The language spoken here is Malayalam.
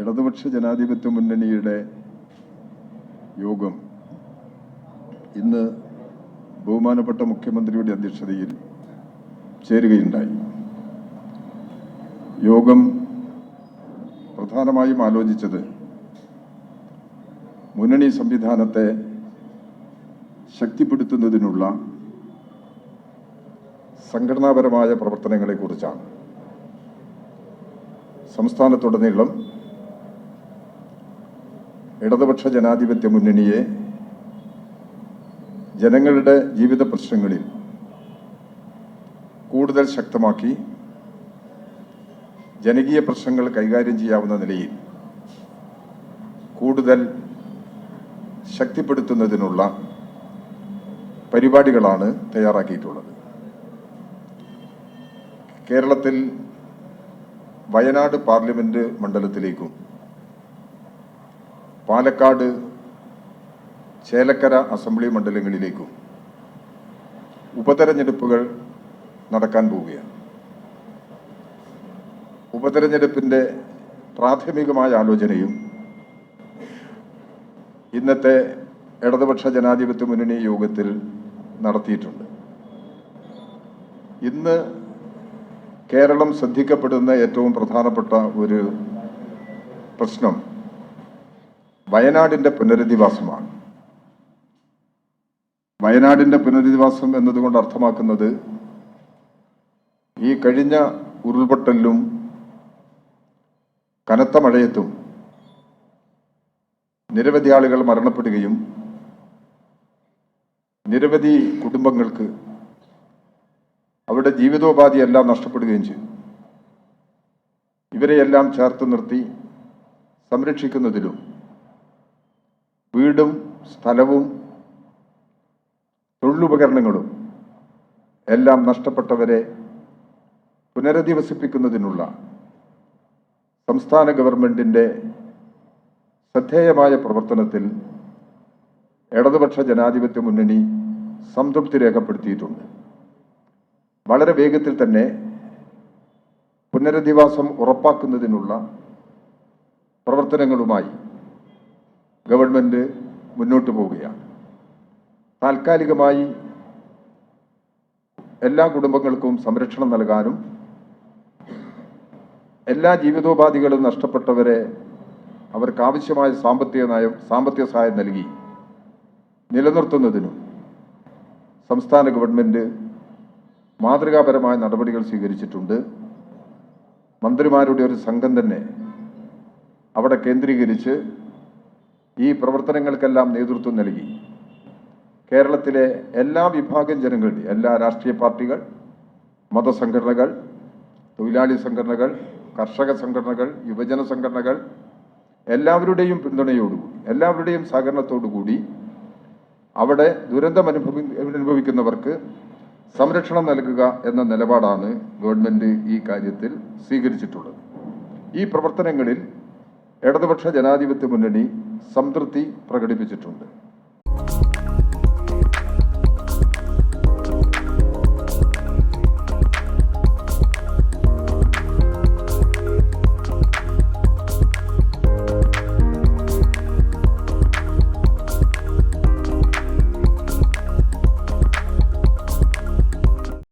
ഇടതുപക്ഷ ജനാധിപത്യ മുന്നണിയുടെ യോഗം ഇന്ന് ബഹുമാനപ്പെട്ട മുഖ്യമന്ത്രിയുടെ അധ്യക്ഷതയിൽ ചേരുകയുണ്ടായി. യോഗം പ്രധാനമായും ആലോചിച്ചത് മുന്നണി സംവിധാനത്തെ ശക്തിപ്പെടുത്തുന്നതിനുള്ള സംഘടനാപരമായ പ്രവർത്തനങ്ങളെക്കുറിച്ചാണ്. സംസ്ഥാനത്തുടനീളം ഇടതുപക്ഷ ജനാധിപത്യ മുന്നണിയെ ജനങ്ങളുടെ ജീവിത പ്രശ്നങ്ങളിൽ കൂടുതൽ ശക്തമാക്കി ജനകീയ പ്രശ്നങ്ങൾ കൈകാര്യം ചെയ്യാവുന്ന നിലയിൽ കൂടുതൽ ശക്തിപ്പെടുത്തുന്നതിനുള്ള പരിപാടികളാണ് തയ്യാറാക്കിയിട്ടുള്ളത്. കേരളത്തിൽ വയനാട് പാർലമെന്റ് മണ്ഡലത്തിലേക്കും പാലക്കാട് ചേലക്കര അസംബ്ലി മണ്ഡലങ്ങളിലേക്കും ഉപതെരഞ്ഞെടുപ്പുകൾ നടക്കാൻ പോവുകയാണ്. ഉപതെരഞ്ഞെടുപ്പിന്റെ പ്രാഥമികമായ ആലോചനയും ഇന്നത്തെ ഇടതുപക്ഷ ജനാധിപത്യ മുന്നണി യോഗത്തിൽ നടത്തിയിട്ടുണ്ട്. ഇന്ന് കേരളം ശ്രദ്ധിക്കപ്പെടുന്ന ഏറ്റവും പ്രധാനപ്പെട്ട ഒരു പ്രശ്നം വയനാടിന്റെ പുനരധിവാസമാണ്. വയനാടിന്റെ പുനരധിവാസം എന്നതുകൊണ്ട് അർത്ഥമാക്കുന്നത് ഈ കഴിഞ്ഞ ഉരുൾപൊട്ടലിലും കനത്ത മഴയത്തും നിരവധി ആളുകൾ മരണപ്പെടുകയും നിരവധി കുടുംബങ്ങൾക്ക് അവരുടെ ജീവിതോപാധിയെല്ലാം നഷ്ടപ്പെടുകയും ചെയ്തു. ഇവരെയെല്ലാം ചേർത്ത് നിർത്തി സംരക്ഷിക്കുന്നതിലും വീടും സ്ഥലവും തൊഴിലുപകരണങ്ങളും എല്ലാം നഷ്ടപ്പെട്ടവരെ പുനരധിവസിപ്പിക്കുന്നതിനുള്ള സംസ്ഥാന ഗവൺമെന്റിന്റെ ശ്രദ്ധേയമായ പ്രവർത്തനത്തിൽ ഇടതുപക്ഷ ജനാധിപത്യ മുന്നണി സംതൃപ്തി രേഖപ്പെടുത്തിയിട്ടുണ്ട്. വളരെ വേഗത്തിൽ തന്നെ പുനരധിവാസം ഉറപ്പാക്കുന്നതിനുള്ള പ്രവർത്തനങ്ങളുമായി ഗവൺമെന്റ് മുന്നോട്ട് പോവുകയാണ്. താൽക്കാലികമായി എല്ലാ കുടുംബങ്ങൾക്കും സംരക്ഷണം നൽകാനും എല്ലാ ജീവിതോപാധികളും നഷ്ടപ്പെട്ടവരെ അവർക്ക് ആവശ്യമായ സാമ്പത്തിക സഹായം നൽകി നിലനിർത്തുന്നതിനും സംസ്ഥാന ഗവൺമെന്റ് മാതൃകാപരമായ നടപടികൾ സ്വീകരിച്ചിട്ടുണ്ട്. മന്ത്രിമാരുടെ ഒരു സംഘം തന്നെ അവിടെ കേന്ദ്രീകരിച്ച് ഈ പ്രവർത്തനങ്ങൾക്കെല്ലാം നേതൃത്വം നൽകി കേരളത്തിലെ എല്ലാ വിഭാഗം ജനങ്ങളുടെയും എല്ലാ രാഷ്ട്രീയ പാർട്ടികൾ, മതസംഘടനകൾ, തൊഴിലാളി സംഘടനകൾ, കർഷക സംഘടനകൾ, യുവജന സംഘടനകൾ എല്ലാവരുടെയും പിന്തുണയോടുകൂടി എല്ലാവരുടെയും സഹകരണത്തോടുകൂടി അവിടെ ദുരന്തം അനുഭവിക്കുന്നവർക്ക് സംരക്ഷണം നൽകുക എന്ന നിലപാടാണ് ഗവൺമെന്റ് ഈ കാര്യത്തിൽ സ്വീകരിച്ചിട്ടുള്ളത്. ഈ പ്രവർത്തനങ്ങളിൽ ഇടതുപക്ഷ ജനാധിപത്യ മുന്നണി സംതൃപ്തി പ്രകടിപ്പിച്ചിട്ടുണ്ട്.